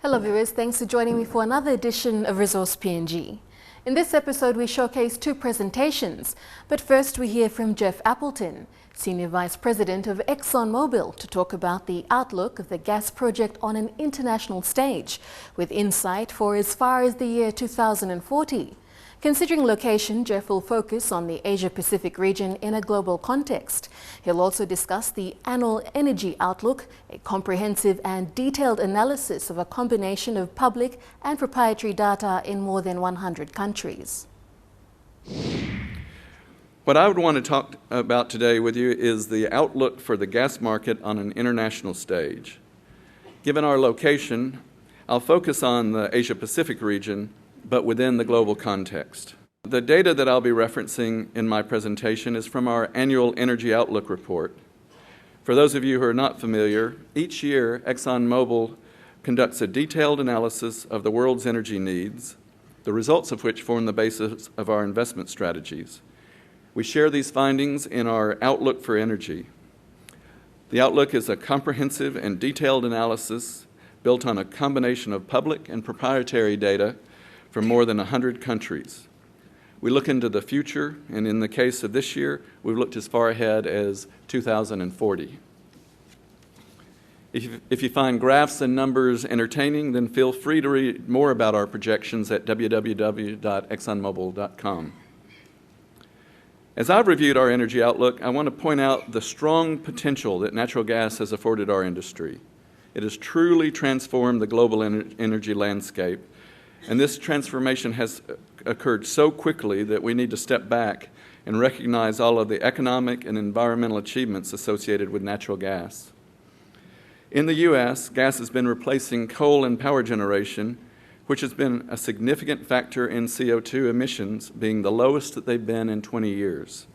Hello viewers, thanks for joining me for another edition of Resource PNG. In this episode we showcase two presentations, but first we hear from Jeff Appleton, Senior Vice President of ExxonMobil, to talk about the outlook of the gas project on an international stage, with insight for as far as the year 2040. Considering location, Jeff will focus on the Asia-Pacific region in a global context. He'll also discuss the annual energy outlook, a comprehensive and detailed analysis of a combination of public and proprietary data in more than 100 countries. What I would want to talk about today with you is the outlook for the gas market on an international stage. Given our location, I'll focus on the Asia-Pacific region, but within the global context. The data that I'll be referencing in my presentation is from our annual Energy Outlook report. For those of you who are not familiar, each year ExxonMobil conducts a detailed analysis of the world's energy needs, the results of which form the basis of our investment strategies. We share these findings in our Outlook for Energy. The Outlook is a comprehensive and detailed analysis built on a combination of public and proprietary data from more than 100 countries. We look into the future, and in the case of this year, we've looked as far ahead as 2040. If you find graphs and numbers entertaining, then feel free to read more about our projections at www.exxonmobil.com. As I've reviewed our energy outlook, I want to point out the strong potential that natural gas has afforded our industry. It has truly transformed the global energy landscape, and this transformation has occurred so quickly that we need to step back and recognize all of the economic and environmental achievements associated with natural gas. In the U.S., gas has been replacing coal and power generation, which has been a significant factor in CO2 emissions, being the lowest that they've been in 20 years.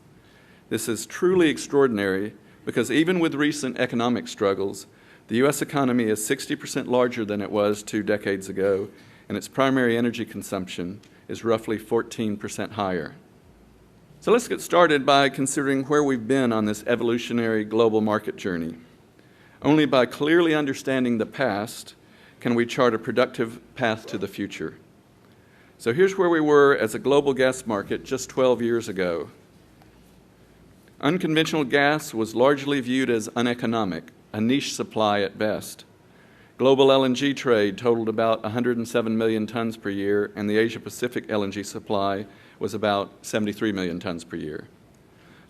This is truly extraordinary because even with recent economic struggles, the U.S. economy is 60% larger than it was 2 decades ago, and its primary energy consumption is roughly 14% higher. So let's get started by considering where we've been on this evolutionary global market journey. Only by clearly understanding the past can we chart a productive path to the future. So here's where we were as a global gas market just 12 years ago. Unconventional gas was largely viewed as uneconomic, a niche supply at best. Global LNG trade totaled about 107 million tons per year, and the Asia-Pacific LNG supply was about 73 million tons per year.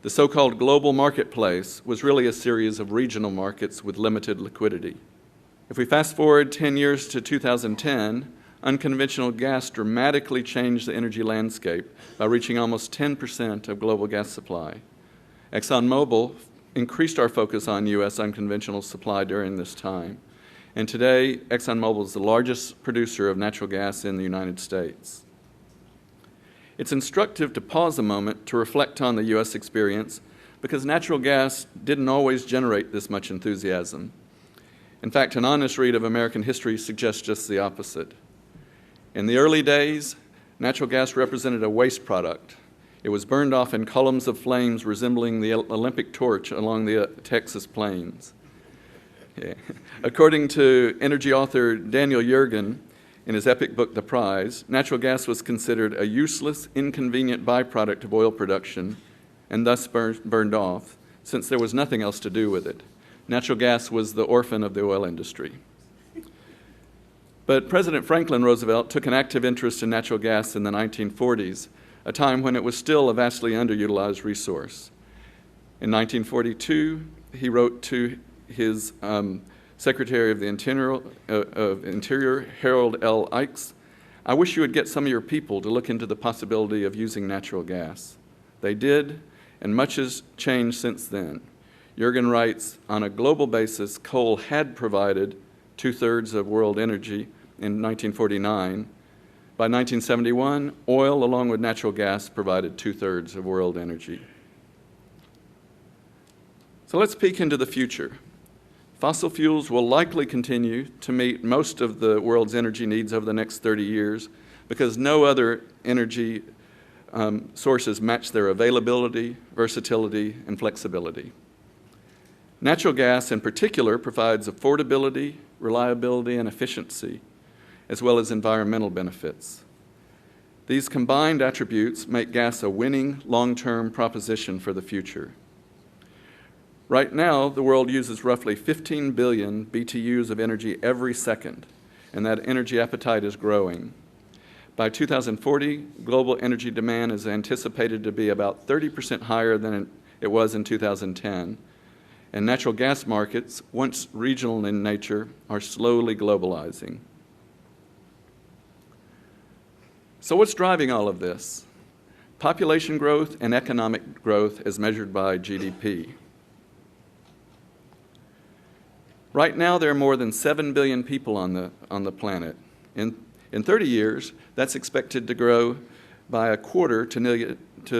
The so-called global marketplace was really a series of regional markets with limited liquidity. If we fast forward 10 years to 2010, unconventional gas dramatically changed the energy landscape by reaching almost 10% of global gas supply. ExxonMobil increased our focus on U.S. unconventional supply during this time. And today, ExxonMobil is the largest producer of natural gas in the United States. It's instructive to pause a moment to reflect on the U.S. experience because natural gas didn't always generate this much enthusiasm. In fact, an honest read of American history suggests just the opposite. In the early days, natural gas represented a waste product. It was burned off in columns of flames resembling the Olympic torch along the Texas plains. Yeah. According to energy author Daniel Yergin, in his epic book, The Prize, natural gas was considered a useless, inconvenient byproduct of oil production and thus burned off, since there was nothing else to do with it. Natural gas was the orphan of the oil industry. But President Franklin Roosevelt took an active interest in natural gas in the 1940s, a time when it was still a vastly underutilized resource. In 1942, he wrote to his Secretary of the Interior, Harold L. Ikes, "I wish you would get some of your people to look into the possibility of using natural gas." They did, and much has changed since then. Yergin writes, on a global basis, coal had provided 2/3 of world energy in 1949. By 1971, oil, along with natural gas, provided 2/3 of world energy. So let's peek into the future. Fossil fuels will likely continue to meet most of the world's energy needs over the next 30 years because no other energy sources match their availability, versatility, and flexibility. Natural gas in particular provides affordability, reliability, and efficiency, as well as environmental benefits. These combined attributes make gas a winning long-term proposition for the future. Right now, the world uses roughly 15 billion BTUs of energy every second, and that energy appetite is growing. By 2040, global energy demand is anticipated to be about 30% higher than it was in 2010, and natural gas markets, once regional in nature, are slowly globalizing. So what's driving all of this? Population growth and economic growth as measured by GDP. Right now, there are more than 7 billion people on the planet. In 30 years, that's expected to grow by a quarter to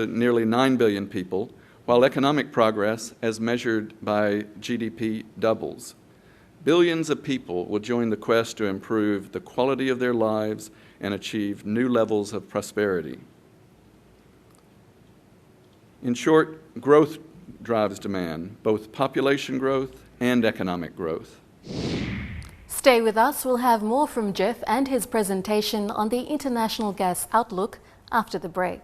nearly 9 billion people, while economic progress, as measured by GDP, doubles. Billions of people will join the quest to improve the quality of their lives and achieve new levels of prosperity. In short, growth drives demand, both population growth and economic growth. Stay with us. We'll have more from Jeff and his presentation on the international gas outlook after the break.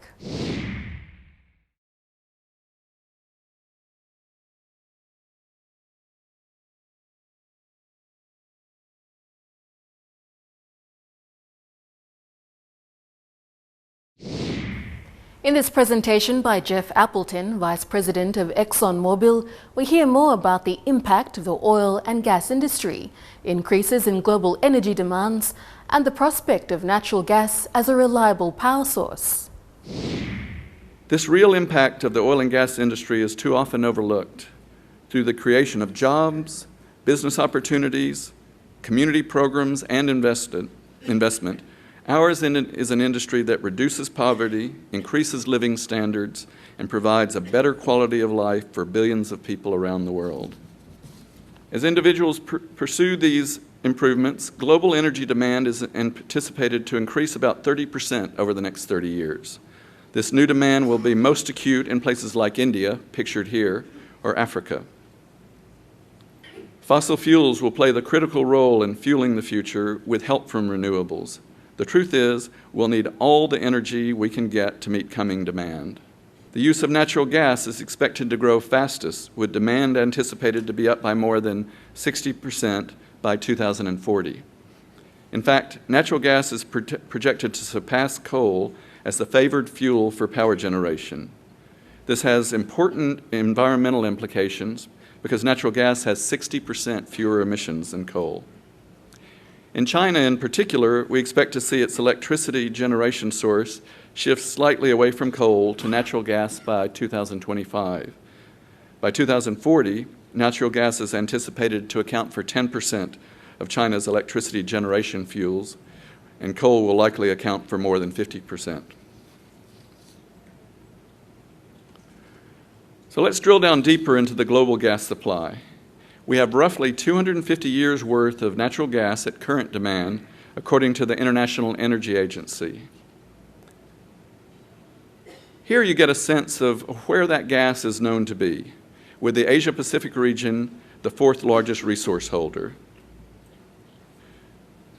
In this presentation by Jeff Appleton, Vice President of ExxonMobil, we hear more about the impact of the oil and gas industry, increases in global energy demands, and the prospect of natural gas as a reliable power source. This real impact of the oil and gas industry is too often overlooked. Through the creation of jobs, business opportunities, community programs, and investment, ours is an industry that reduces poverty, increases living standards, and provides a better quality of life for billions of people around the world. As individuals pursue these improvements, global energy demand is anticipated to increase about 30% over the next 30 years. This new demand will be most acute in places like India, pictured here, or Africa. Fossil fuels will play the critical role in fueling the future with help from renewables. The truth is, we'll need all the energy we can get to meet coming demand. The use of natural gas is expected to grow fastest, with demand anticipated to be up by more than 60% by 2040. In fact, natural gas is projected to surpass coal as the favored fuel for power generation. This has important environmental implications because natural gas has 60% fewer emissions than coal. In China in particular, we expect to see its electricity generation source shift slightly away from coal to natural gas by 2025. By 2040, natural gas is anticipated to account for 10% of China's electricity generation fuels, and coal will likely account for more than 50%. So let's drill down deeper into the global gas supply. We have roughly 250 years' worth of natural gas at current demand, according to the International Energy Agency. Here you get a sense of where that gas is known to be, with the Asia-Pacific region the fourth largest resource holder.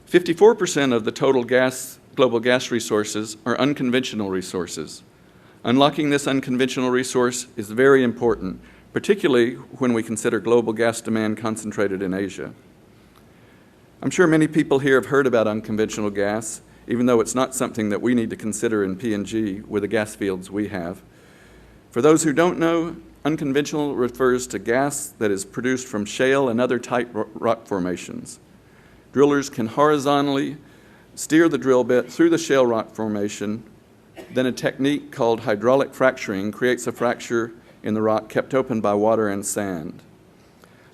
54% of the total global gas resources are unconventional resources. Unlocking this unconventional resource is very important, particularly when we consider global gas demand concentrated in Asia. I'm sure many people here have heard about unconventional gas, even though it's not something that we need to consider in PNG with the gas fields we have. For those who don't know, unconventional refers to gas that is produced from shale and other tight rock formations. Drillers can horizontally steer the drill bit through the shale rock formation. Then a technique called hydraulic fracturing creates a fracture in the rock kept open by water and sand.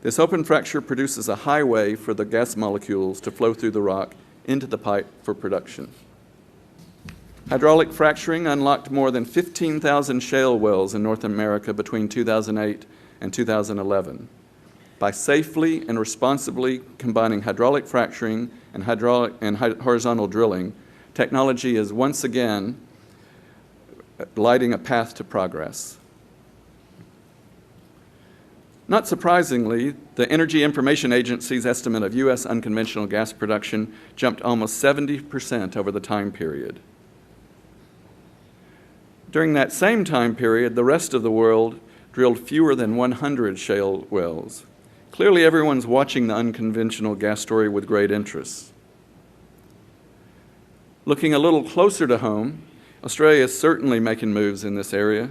This open fracture produces a highway for the gas molecules to flow through the rock into the pipe for production. Hydraulic fracturing unlocked more than 15,000 shale wells in North America between 2008 and 2011. By safely and responsibly combining hydraulic fracturing and horizontal drilling, technology is once again lighting a path to progress. Not surprisingly, the Energy Information Agency's estimate of U.S. unconventional gas production jumped almost 70% over the time period. During that same time period, the rest of the world drilled fewer than 100 shale wells. Clearly, everyone's watching the unconventional gas story with great interest. Looking a little closer to home, Australia is certainly making moves in this area.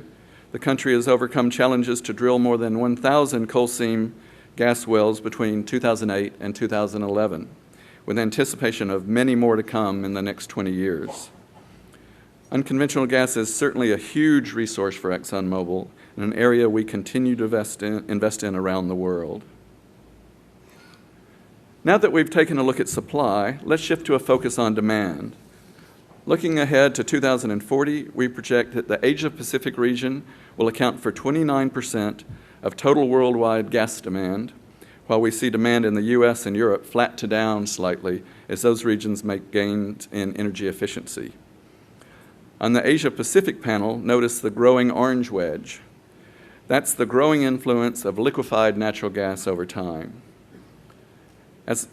The country has overcome challenges to drill more than 1,000 coal seam gas wells between 2008 and 2011, with anticipation of many more to come in the next 20 years. Unconventional gas is certainly a huge resource for ExxonMobil and an area we continue to invest in around the world. Now that we've taken a look at supply, let's shift to a focus on demand. Looking ahead to 2040, we project that the Asia-Pacific region will account for 29% of total worldwide gas demand, while we see demand in the U.S. and Europe flat to down slightly as those regions make gains in energy efficiency. On the Asia-Pacific panel, notice the growing orange wedge. That's the growing influence of liquefied natural gas over time. As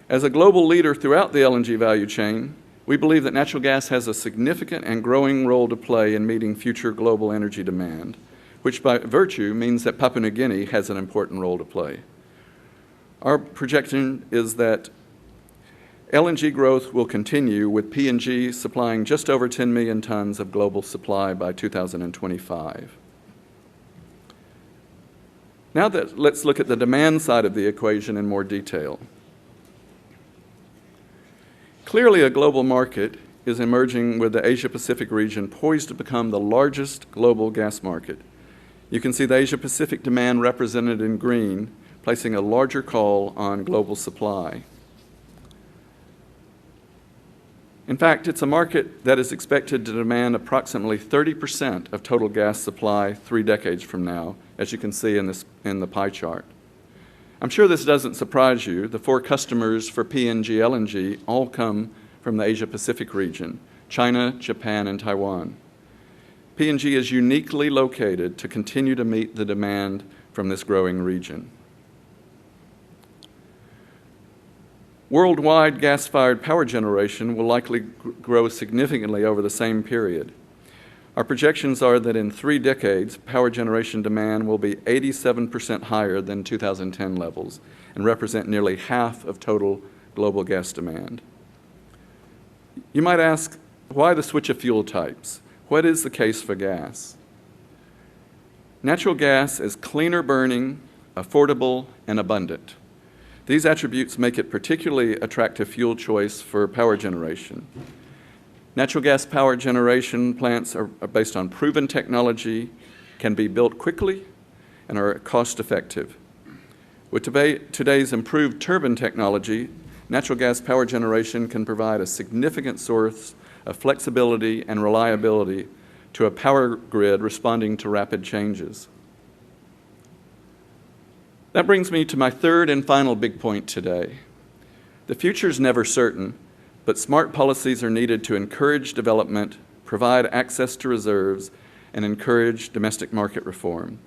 a global leader throughout the LNG value chain, we believe that natural gas has a significant and growing role to play in meeting future global energy demand, which by virtue means that Papua New Guinea has an important role to play. Our projection is that LNG growth will continue, with PNG supplying just over 10 million tons of global supply by 2025. Now let's look at the demand side of the equation in more detail. Clearly, a global market is emerging, with the Asia-Pacific region poised to become the largest global gas market. You can see the Asia-Pacific demand represented in green, placing a larger call on global supply. In fact, it's a market that is expected to demand approximately 30% of total gas supply 3 decades from now, as you can see in the pie chart. I'm sure this doesn't surprise you. The 4 customers for PNG LNG all come from the Asia-Pacific region: China, Japan, and Taiwan. PNG is uniquely located to continue to meet the demand from this growing region. Worldwide gas-fired power generation will likely grow significantly over the same period. Our projections are that in 3 decades, power generation demand will be 87% higher than 2010 levels and represent nearly half of total global gas demand. You might ask, why the switch of fuel types? What is the case for gas? Natural gas is cleaner burning, affordable, and abundant. These attributes make it particularly attractive fuel choice for power generation. Natural gas power generation plants are based on proven technology, can be built quickly, and are cost-effective. With today's improved turbine technology, natural gas power generation can provide a significant source of flexibility and reliability to a power grid responding to rapid changes. That brings me to my third and final big point today. The future is never certain, but smart policies are needed to encourage development, provide access to reserves, and encourage domestic market reform.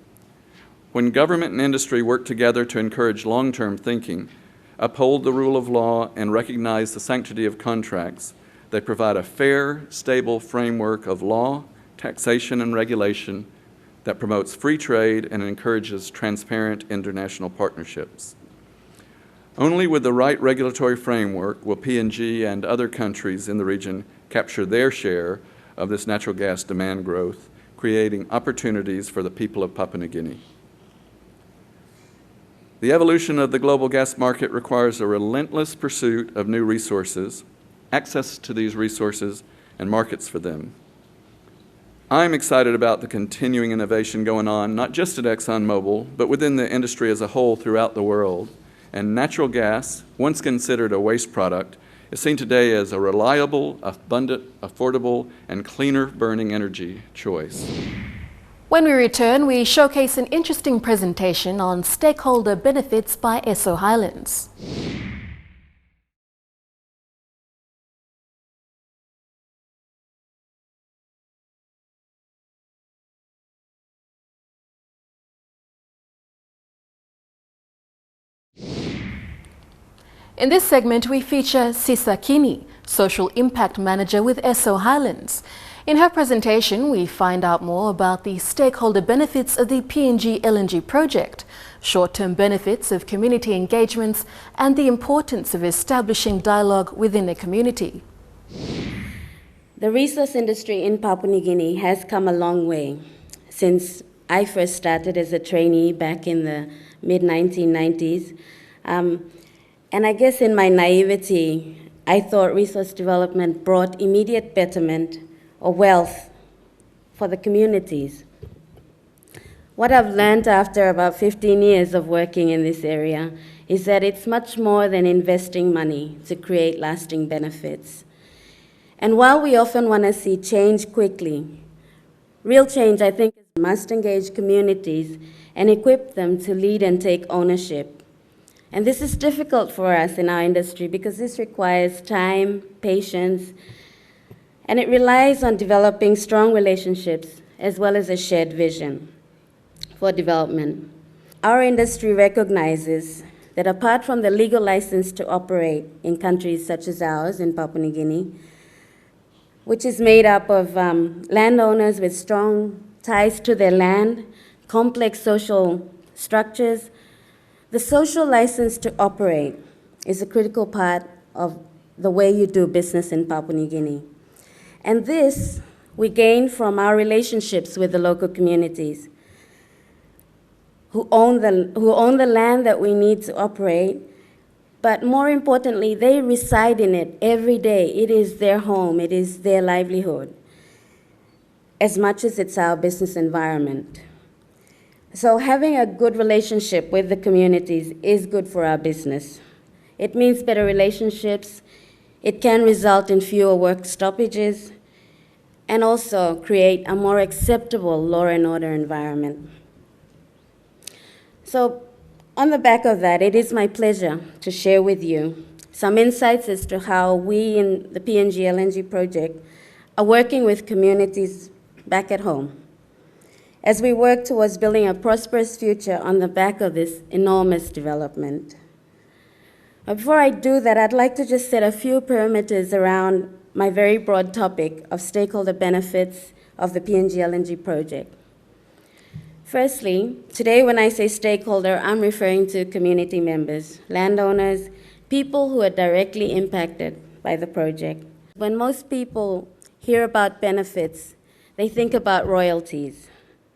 When government and industry work together to encourage long-term thinking, uphold the rule of law, and recognize the sanctity of contracts, they provide a fair, stable framework of law, taxation, and regulation that promotes free trade and encourages transparent international partnerships. Only with the right regulatory framework will PNG and other countries in the region capture their share of this natural gas demand growth, creating opportunities for the people of Papua New Guinea. The evolution of the global gas market requires a relentless pursuit of new resources, access to these resources, and markets for them. I'm excited about the continuing innovation going on, not just at ExxonMobil, but within the industry as a whole throughout the world. And natural gas, once considered a waste product, is seen today as a reliable, abundant, affordable, and cleaner burning energy choice. When we return, we showcase an interesting presentation on stakeholder benefits by Esso Highlands. In this segment, we feature Sisa Kini, Social Impact Manager with Esso Highlands. In her presentation, we find out more about the stakeholder benefits of the PNG LNG project, short-term benefits of community engagements, and the importance of establishing dialogue within the community. The resource industry in Papua New Guinea has come a long way since I first started as a trainee back in the mid-1990s. And I guess in my naivety, I thought resource development brought immediate betterment or wealth for the communities. What I've learned after about 15 years of working in this area is that it's much more than investing money to create lasting benefits. And while we often want to see change quickly, real change, I think, must engage communities and equip them to lead and take ownership. And this is difficult for us in our industry because this requires time, patience, and it relies on developing strong relationships as well as a shared vision for development. Our industry recognizes that apart from the legal license to operate in countries such as ours in Papua New Guinea, which is made up of landowners with strong ties to their land, complex social structures, the social license to operate is a critical part of the way you do business in Papua New Guinea. And this we gain from our relationships with the local communities who own the land that we need to operate, but more importantly, they reside in it every day. It is their home, it is their livelihood, as much as it's our business environment. So having a good relationship with the communities is good for our business. It means better relationships. It can result in fewer work stoppages and also create a more acceptable law and order environment. So on the back of that, it is my pleasure to share with you some insights as to how we in the PNG LNG project are working with communities back at home as we work towards building a prosperous future on the back of this enormous development. But before I do that, I'd like to just set a few parameters around my very broad topic of stakeholder benefits of the PNG LNG project. Firstly, today when I say stakeholder, I'm referring to community members, landowners, people who are directly impacted by the project. When most people hear about benefits, they think about royalties.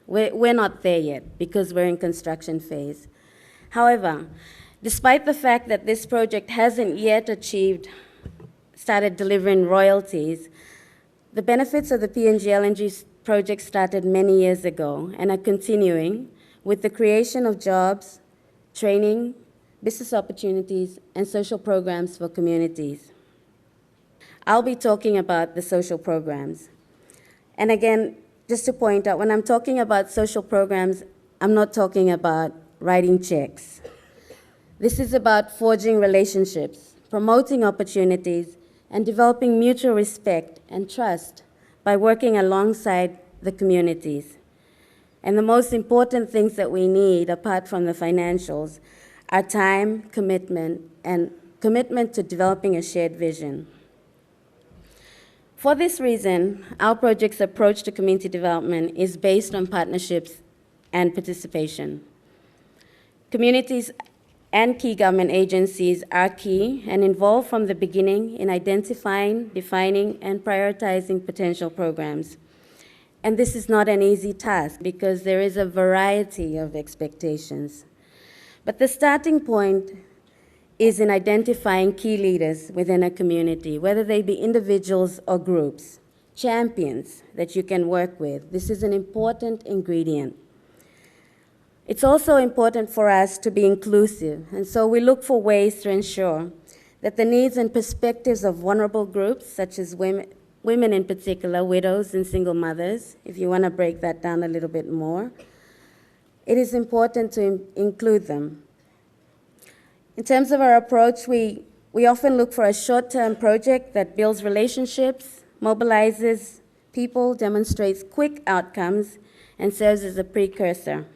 We're not there yet because we're in construction phase. However, despite the fact that this project hasn't yet started delivering royalties, the benefits of the PNG LNG project started many years ago and are continuing with the creation of jobs, training, business opportunities, and social programs for communities. I'll be talking about the social programs. And again, just to point out, when I'm talking about social programs, I'm not talking about writing checks. This is about forging relationships, promoting opportunities, and developing mutual respect and trust by working alongside the communities. And the most important things that we need, apart from the financials, are time, commitment, and commitment to developing a shared vision. For this reason, our project's approach to community development is based on partnerships and participation. Communities and key government agencies are key and involved from the beginning in identifying, defining, and prioritizing potential programs. And this is not an easy task because there is a variety of expectations. But the starting point is in identifying key leaders within a community, whether they be individuals or groups, champions that you can work with. This is an important ingredient. It's also important for us to be inclusive, and so we look for ways to ensure that the needs and perspectives of vulnerable groups, such as women in particular, widows and single mothers, if you want to break that down a little bit more, it is important to include them. In terms of our approach, we often look for a short-term project that builds relationships, mobilizes people, demonstrates quick outcomes, and serves as a precursor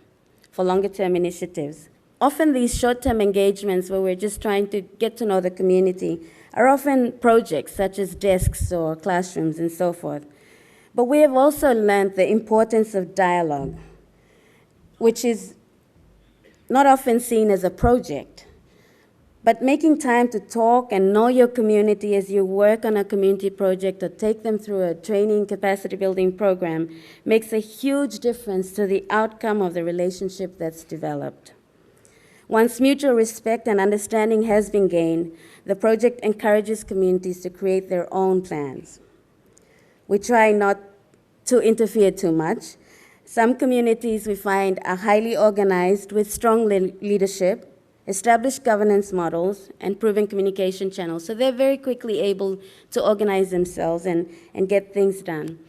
for longer-term initiatives. often these short-term engagements where we're just trying to get to know the community are often projects such as desks or classrooms and so forth. But we have also learned the importance of dialogue, which is not often seen as a project. But making time to talk and know your community as you work on a community project or take them through a training capacity building program makes a huge difference to the outcome of the relationship that's developed. Once mutual respect and understanding has been gained, the project encourages communities to create their own plans. We try not to interfere too much. Some communities we find are highly organized with strong leadership, established governance models, and proven communication channels. So they're very quickly able to organize themselves and get things done.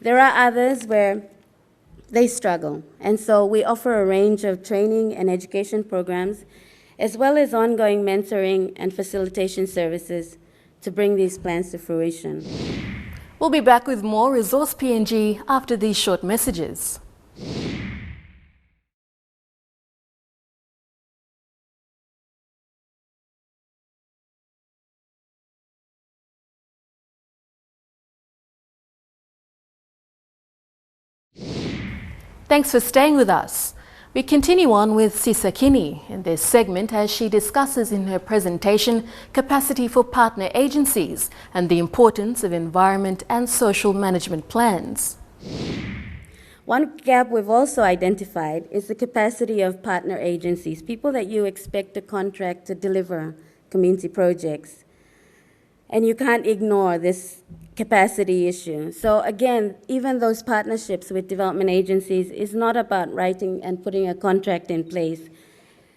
There are others where they struggle. And so we offer a range of training and education programs, as well as ongoing mentoring and facilitation services to bring these plans to fruition. We'll be back with more Resource PNG after these short messages. Thanks for staying with us. We continue on with Sisakini in this segment as she discusses in her presentation capacity for partner agencies and the importance of environment and social management plans. One gap we've also identified is the capacity of partner agencies, people that you expect to contract to deliver community projects. And you can't ignore this capacity issue. So again, even those partnerships with development agencies is not about writing and putting a contract in place.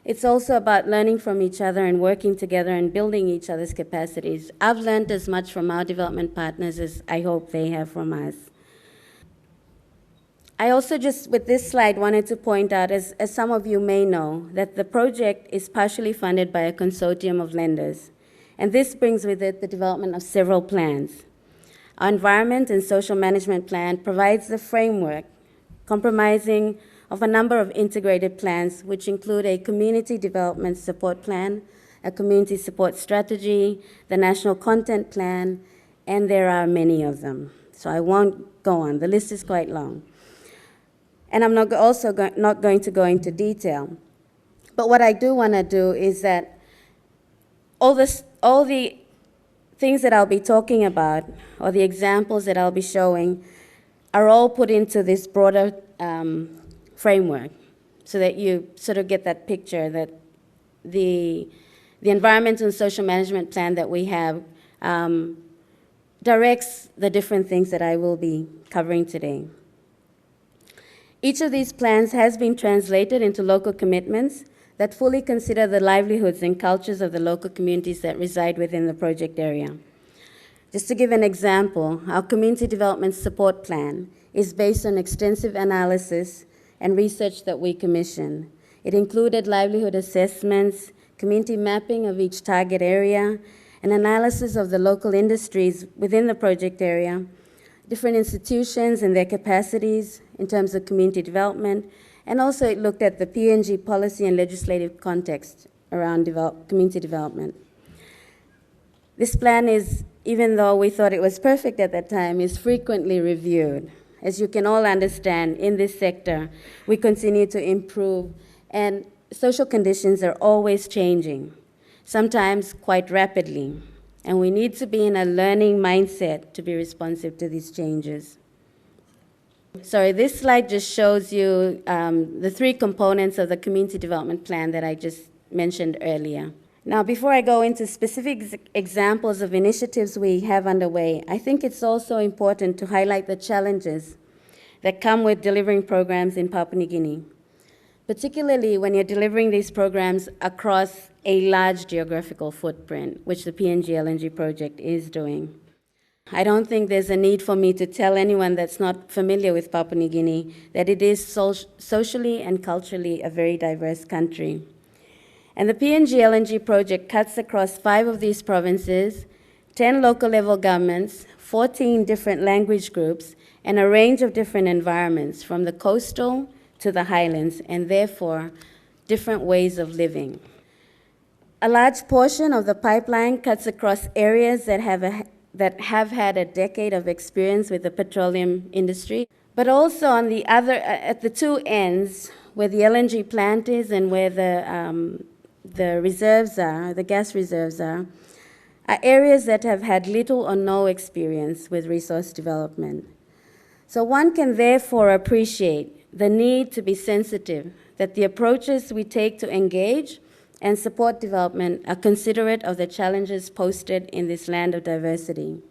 It's also about learning from each other and working together and building each other's capacities. I've learned as much from our development partners as I hope they have from us. I also just, with this slide, wanted to point out, as some of you may know, that the project is partially funded by a consortium of lenders. And this brings with it the development of several plans. Our environment and social management plan provides the framework, comprising of a number of integrated plans, which include a community development support plan, a community support strategy, the national content plan, and there are many of them. So I won't go on. The list is quite long. And I'm not going to go into detail. But what I do want to do is that all the things that I'll be talking about, or the examples that I'll be showing, are all put into this broader framework, so that you sort of get that picture that the environmental and social management plan that we have directs the different things that I will be covering today. Each of these plans has been translated into local commitments that fully consider the livelihoods and cultures of the local communities that reside within the project area. Just to give an example, our Community Development Support Plan is based on extensive analysis and research that we commissioned. It included livelihood assessments, community mapping of each target area, an analysis of the local industries within the project area, different institutions and their capacities in terms of community development, and also it looked at the PNG policy and legislative context around community development. This plan is, even though we thought it was perfect at that time, is frequently reviewed. As you can all understand, in this sector, we continue to improve, and social conditions are always changing, sometimes quite rapidly, and we need to be in a learning mindset to be responsive to these changes. Sorry, this slide just shows you the three components of the community development plan that I just mentioned earlier. Now, before I go into specific examples of initiatives we have underway, I think it's also important to highlight the challenges that come with delivering programs in Papua New Guinea, particularly when you're delivering these programs across a large geographical footprint, which the PNG LNG project is doing. I don't think there's a need for me to tell anyone that's not familiar with Papua New Guinea that it is socially and culturally a very diverse country. And the PNG LNG project cuts across 5 of these provinces, 10 local level governments, 14 different language groups, and a range of different environments, from the coastal to the highlands, and therefore different ways of living. A large portion of the pipeline cuts across areas that have had a decade of experience with the petroleum industry, but also on the other, at the two ends, where the LNG plant is and where the reserves are, the gas reserves are areas that have had little or no experience with resource development. So one can therefore appreciate the need to be sensitive that the approaches we take to engage and support development are considerate of the challenges posted in this land of diversity.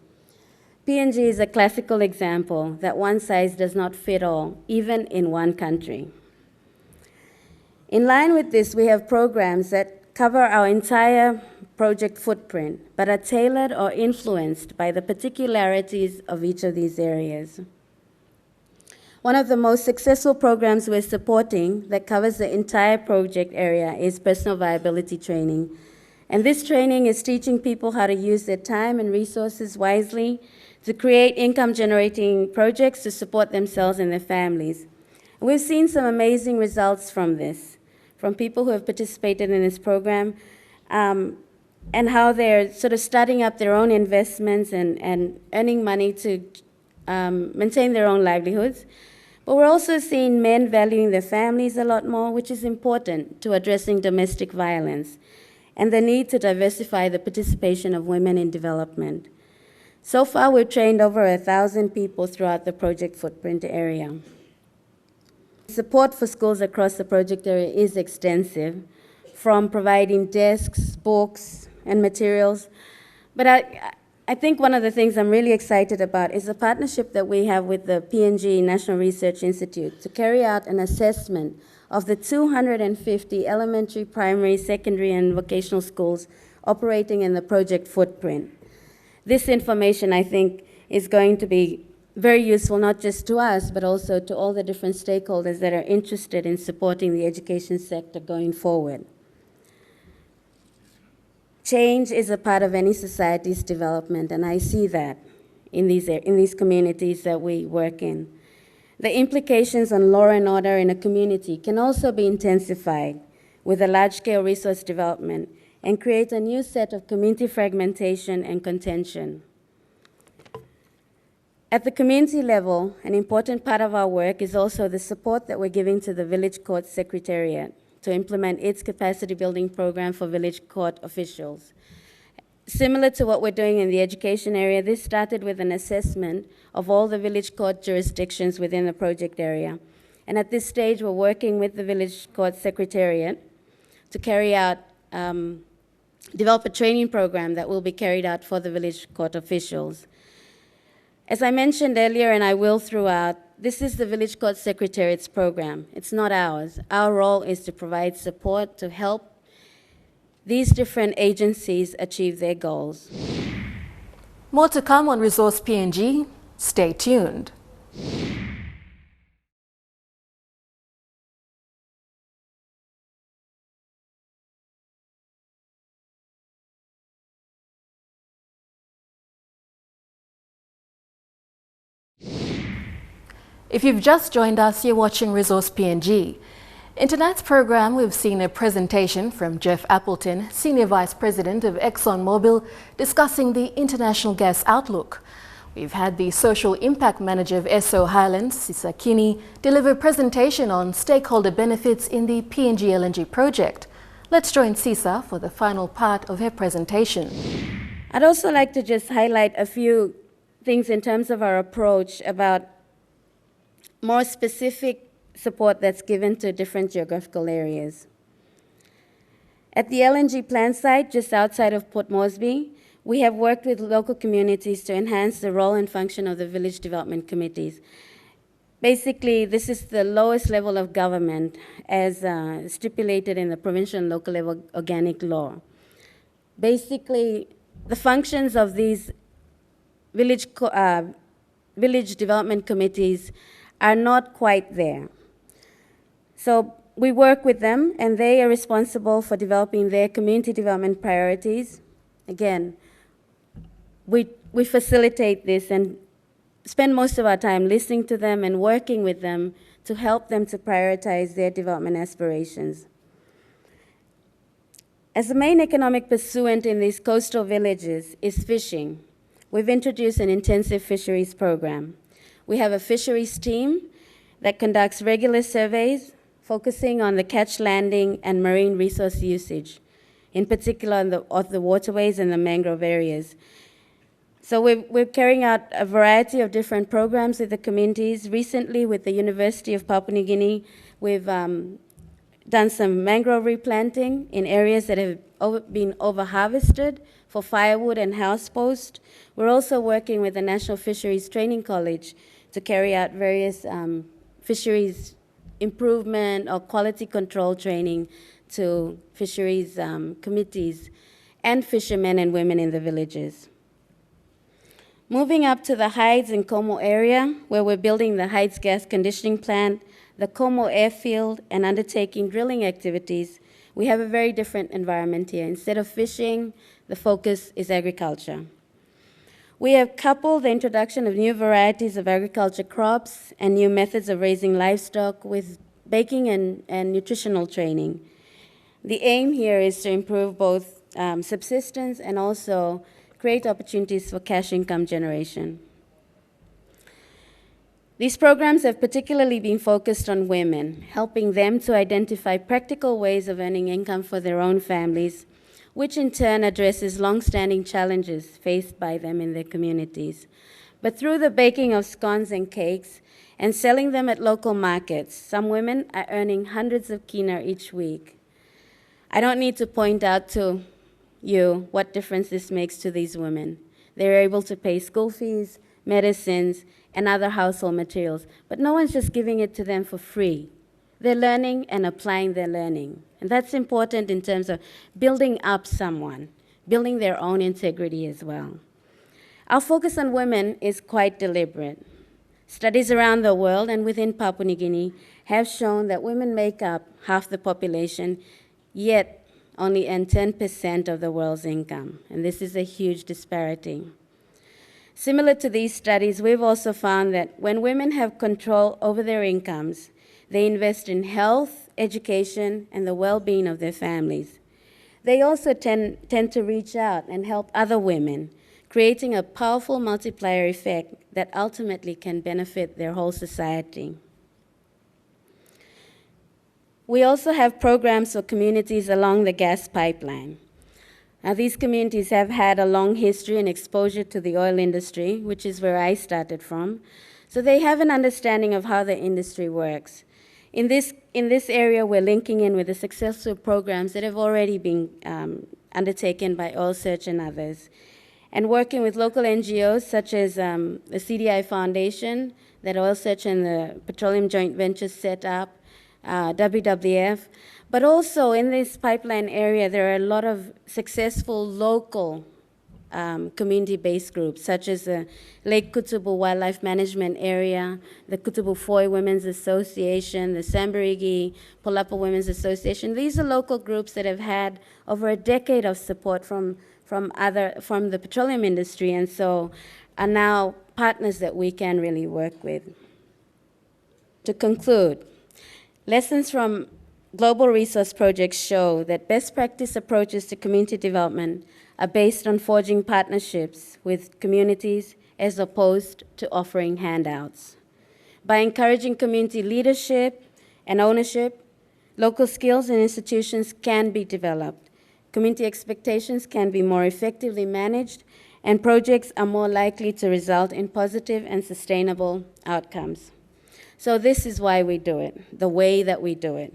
PNG is a classical example that one size does not fit all, even in one country. In line with this, we have programs that cover our entire project footprint, but are tailored or influenced by the particularities of each of these areas. One of the most successful programs we're supporting that covers the entire project area is personal viability training. And this training is teaching people how to use their time and resources wisely to create income-generating projects to support themselves and their families. And we've seen some amazing results from this, from people who have participated in this program, and how they're sort of starting up their own investments and earning money to maintain their own livelihoods. But we're also seeing men valuing their families a lot more, which is important to addressing domestic violence, and the need to diversify the participation of women in development. So far, we've trained over 1,000 people throughout the project footprint area. Support for schools across the project area is extensive, from providing desks, books, and materials. But I think one of the things I'm really excited about is the partnership that we have with the PNG National Research Institute to carry out an assessment of the 250 elementary, primary, secondary, and vocational schools operating in the project footprint. This information, I think, is going to be very useful not just to us, but also to all the different stakeholders that are interested in supporting the education sector going forward. Change is a part of any society's development, and I see that in these communities that we work in. The implications on law and order in a community can also be intensified with a large-scale resource development and create a new set of community fragmentation and contention. At the community level, an important part of our work is also the support that we're giving to the Village Court Secretariat to implement its capacity building program for village court officials. Similar to what we're doing in the education area, this started with an assessment of all the village court jurisdictions within the project area. And at this stage, we're working with the Village Court Secretariat to carry out, develop a training program that will be carried out for the village court officials. As I mentioned earlier, and I will throughout, this is the Village Court Secretariat's program. It's not ours. Our role is to provide support to help these different agencies achieve their goals. More to come on Resource PNG. Stay tuned. If you've just joined us, you're watching Resource PNG. In tonight's program, we've seen a presentation from Jeff Appleton, Senior Vice President of ExxonMobil, discussing the international gas outlook. We've had the Social Impact Manager of Esso Highlands, Sisa Kini, deliver a presentation on stakeholder benefits in the PNG LNG project. Let's join Sisa for the final part of her presentation. I'd also like to just highlight a few things in terms of our approach about more specific support that's given to different geographical areas. At the LNG plant site just outside of Port Moresby, we have worked with local communities to enhance the role and function of the village development committees. Basically, this is the lowest level of government as stipulated in the provincial and local level organic law. Basically, the functions of these village development committees are not quite there. So we work with them, and they are responsible for developing their community development priorities. Again, we facilitate this and spend most of our time listening to them and working with them to help them to prioritize their development aspirations. As the main economic pursuant in these coastal villages is fishing, we've introduced an intensive fisheries program. We have a fisheries team that conducts regular surveys focusing on the catch landing and marine resource usage, in particular of the waterways and the mangrove areas. So we're carrying out a variety of different programs with the communities. Recently, with the University of Papua New Guinea, we've done some mangrove replanting in areas that have been over-harvested for firewood and house post. We're also working with the National Fisheries Training College to carry out various fisheries improvement or quality control training to fisheries committees and fishermen and women in the villages. Moving up to the Hides and Como area, where we're building the Hides gas conditioning plant, the Como airfield, and undertaking drilling activities, we have a very different environment here. Instead of fishing, the focus is agriculture. We have coupled the introduction of new varieties of agriculture crops and new methods of raising livestock with baking and nutritional training. The aim here is to improve both subsistence and also create opportunities for cash income generation. These programs have particularly been focused on women, helping them to identify practical ways of earning income for their own families, which in turn addresses long-standing challenges faced by them in their communities. But through the baking of scones and cakes and selling them at local markets, some women are earning hundreds of kina each week. I don't need to point out to you what difference this makes to these women. They're able to pay school fees, medicines, and other household materials, but no one's just giving it to them for free. They're learning and applying their learning. And that's important in terms of building up someone, building their own integrity as well. Our focus on women is quite deliberate. Studies around the world and within Papua New Guinea have shown that women make up half the population, yet only earn 10% of the world's income, and this is a huge disparity. Similar to these studies, we've also found that when women have control over their incomes, they invest in health, education, and the well-being of their families. They also tend to reach out and help other women, creating a powerful multiplier effect that ultimately can benefit their whole society. We also have programs for communities along the gas pipeline. Now, these communities have had a long history and exposure to the oil industry, which is where I started from, so they have an understanding of how the industry works. In this area, we're linking in with the successful programs that have already been undertaken by Oil Search and others, and working with local NGOs such as the CDI Foundation that Oil Search and the Petroleum Joint Venture set up, WWF, but also in this pipeline area, there are a lot of successful local community-based groups, such as the Lake Kutubu Wildlife Management Area, the Kutubu Foi Women's Association, the Sambarigi Polapa Women's Association. These are local groups that have had over a decade of support from the petroleum industry, and so are now partners that we can really work with. To conclude, lessons from global resource projects show that best practice approaches to community development are based on forging partnerships with communities as opposed to offering handouts. By encouraging community leadership and ownership, local skills and institutions can be developed, community expectations can be more effectively managed, and projects are more likely to result in positive and sustainable outcomes. So this is why we do it, the way that we do it.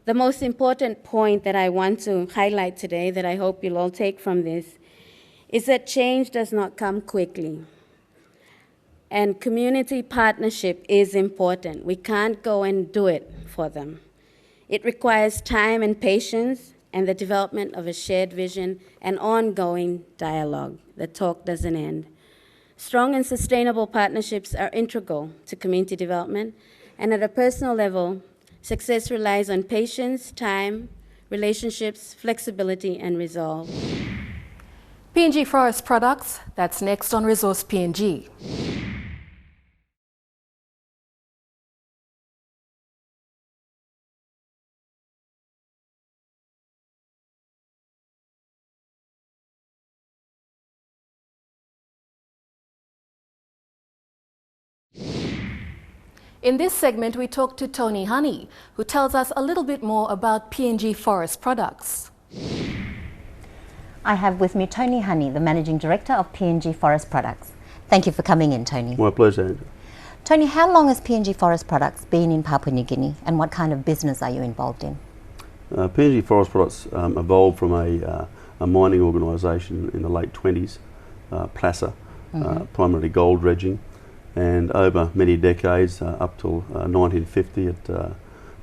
The most important point that I want to highlight today, that I hope you'll all take from this, is that change does not come quickly. And community partnership is important. We can't go and do it for them. It requires time and patience and the development of a shared vision and ongoing dialogue. The talk doesn't end. Strong and sustainable partnerships are integral to community development, and at a personal level, success relies on patience, time, relationships, flexibility, and resolve. PNG Forest Products, that's next on Resource PNG. In this segment, we talk to Tony Honey, who tells us a little bit more about PNG forest products. I have with me Tony Honey, the Managing Director of PNG Forest Products. Thank you for coming in, Tony. My pleasure, Andrew. Tony, how long has PNG Forest Products been in Papua New Guinea, and what kind of business are you involved in? PNG Forest Products evolved from a mining organisation in the late 20s, placer, primarily gold dredging, and over many decades, up till 1950, it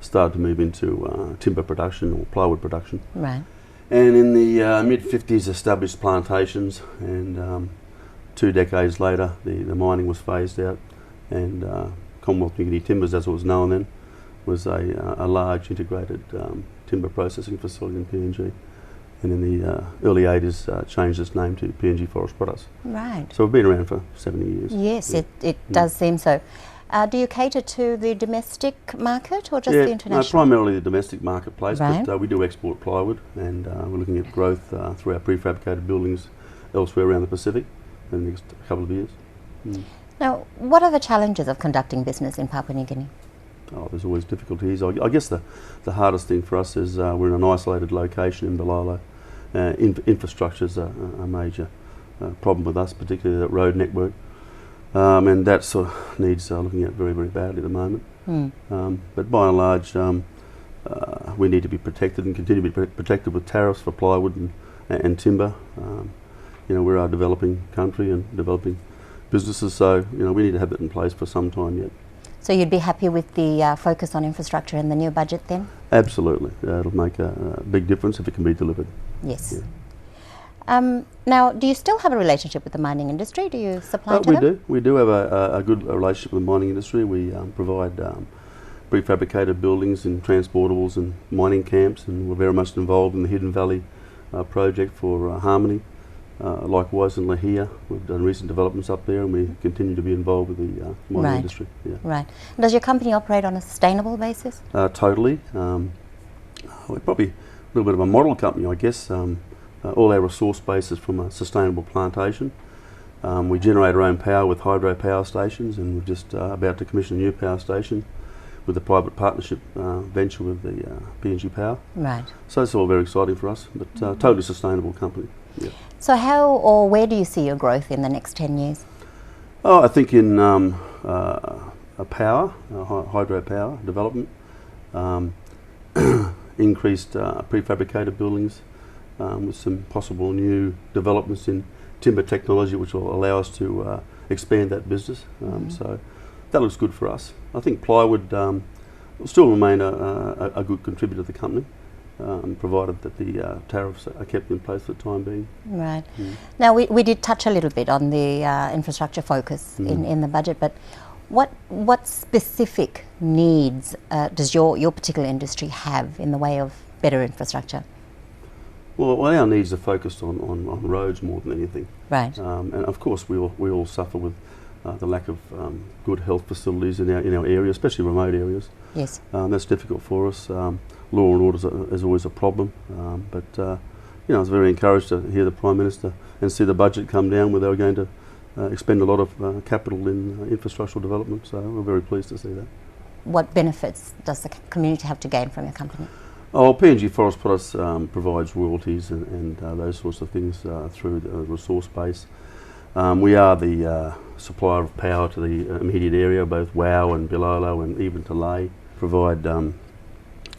started to move into timber production or plywood production. Right. And in the mid-50s established plantations, and 2 decades later the mining was phased out, and Commonwealth New Guinea Timbers, as it was known then, was a large integrated timber processing facility in PNG. And in the early 80s changed its name to PNG Forest Products. Right. So we've been around for 70 years. Yes, yeah. it does seem so. Do you cater to the domestic market or just the international? Primarily the domestic marketplace, right. But we do export plywood, and we're looking at growth through our prefabricated buildings elsewhere around the Pacific in the next couple of years. Now, what are the challenges of conducting business in Papua New Guinea? Oh, there's always difficulties. I guess the hardest thing for us is we're in an isolated location in Bilalo. Infrastructure is a major problem with us, particularly the road network, and that sort of needs looking at very, very badly at the moment. But by and large, we need to be protected and continue to be protected with tariffs for plywood and timber. We're a developing country and developing businesses, so we need to have that in place for some time yet. So you'd be happy with the focus on infrastructure in the new budget then? Absolutely. It'll make a big difference if it can be delivered. Yes. Yeah. Now, do you still have a relationship with the mining industry? Do you supply to them? We do have a good relationship with the mining industry. We provide prefabricated buildings and transportables and mining camps, and we're very much involved in the Hidden Valley project for Harmony. Likewise in Lahia, we've done recent developments up there, and we continue to be involved with the mining industry. Yeah. Right. Does your company operate on a sustainable basis? Totally. We're probably a little bit of a model company, I guess. All our resource base is from a sustainable plantation. We generate our own power with hydro power stations, and we're just about to commission a new power station with a private partnership venture with the PNG Power. Right. So it's all very exciting for us, but totally sustainable company. Yeah. So how or where do you see your growth in the next 10 years? Oh, I think in power, hydropower development, increased prefabricated buildings with some possible new developments in timber technology, which will allow us to expand that business. So that looks good for us. I think plywood will still remain a good contributor to the company, provided that the tariffs are kept in place for the time being. Right. Now, we did touch a little bit on the infrastructure focus in the budget, but what specific needs does your particular industry have in the way of better infrastructure? Well, our needs are focused on roads more than anything. Right. And of course, we all suffer with the lack of good health facilities in our area, especially remote areas. Yes. That's difficult for us. Law and order is always a problem, but I was very encouraged to hear the Prime Minister and see the budget come down where they were going to expend a lot of capital in infrastructural development, so we're very pleased to see that. What benefits does the community have to gain from your company? Oh, PNG Forest Products provides royalties and those sorts of things through the resource base. We are the supplier of power to the immediate area, both WOW and Bilalo and even to Lae. Provide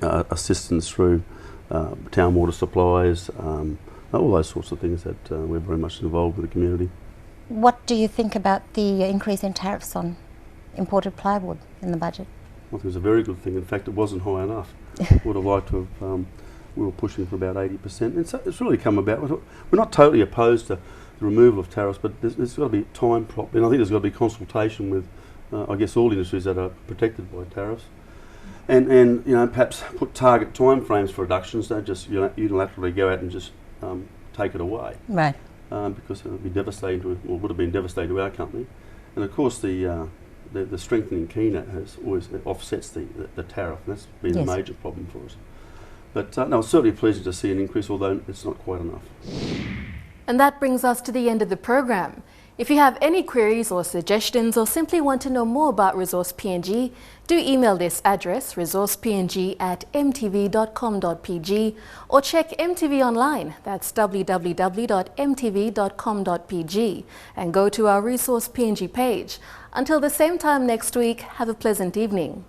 assistance through town water supplies, all those sorts of things that we're very much involved with the community. What do you think about the increase in tariffs on imported plywood in the budget? I think it's a very good thing. In fact, it wasn't high enough. Would have liked to have, we were pushing for about 80%. And so it's really come about. We're not totally opposed to the removal of tariffs, but there's got to be time properly. And I think there's got to be consultation with, I guess, all industries that are protected by tariffs. And perhaps put target timeframes for reductions. Don't just unilaterally go out and just take it away. Right. Because it would be devastating would have been devastating to our company. And of course, the strengthening KENA has always offsets the tariff, and that's been a major problem for us. But no, it's certainly pleasing to see an increase, although it's not quite enough. And that brings us to the end of the program. If you have any queries or suggestions or simply want to know more about Resource PNG, do email this address resourcepng@mtv.com.pg or check MTV online, that's www.mtv.com.pg, and go to our Resource PNG page. Until the same time next week, have a pleasant evening.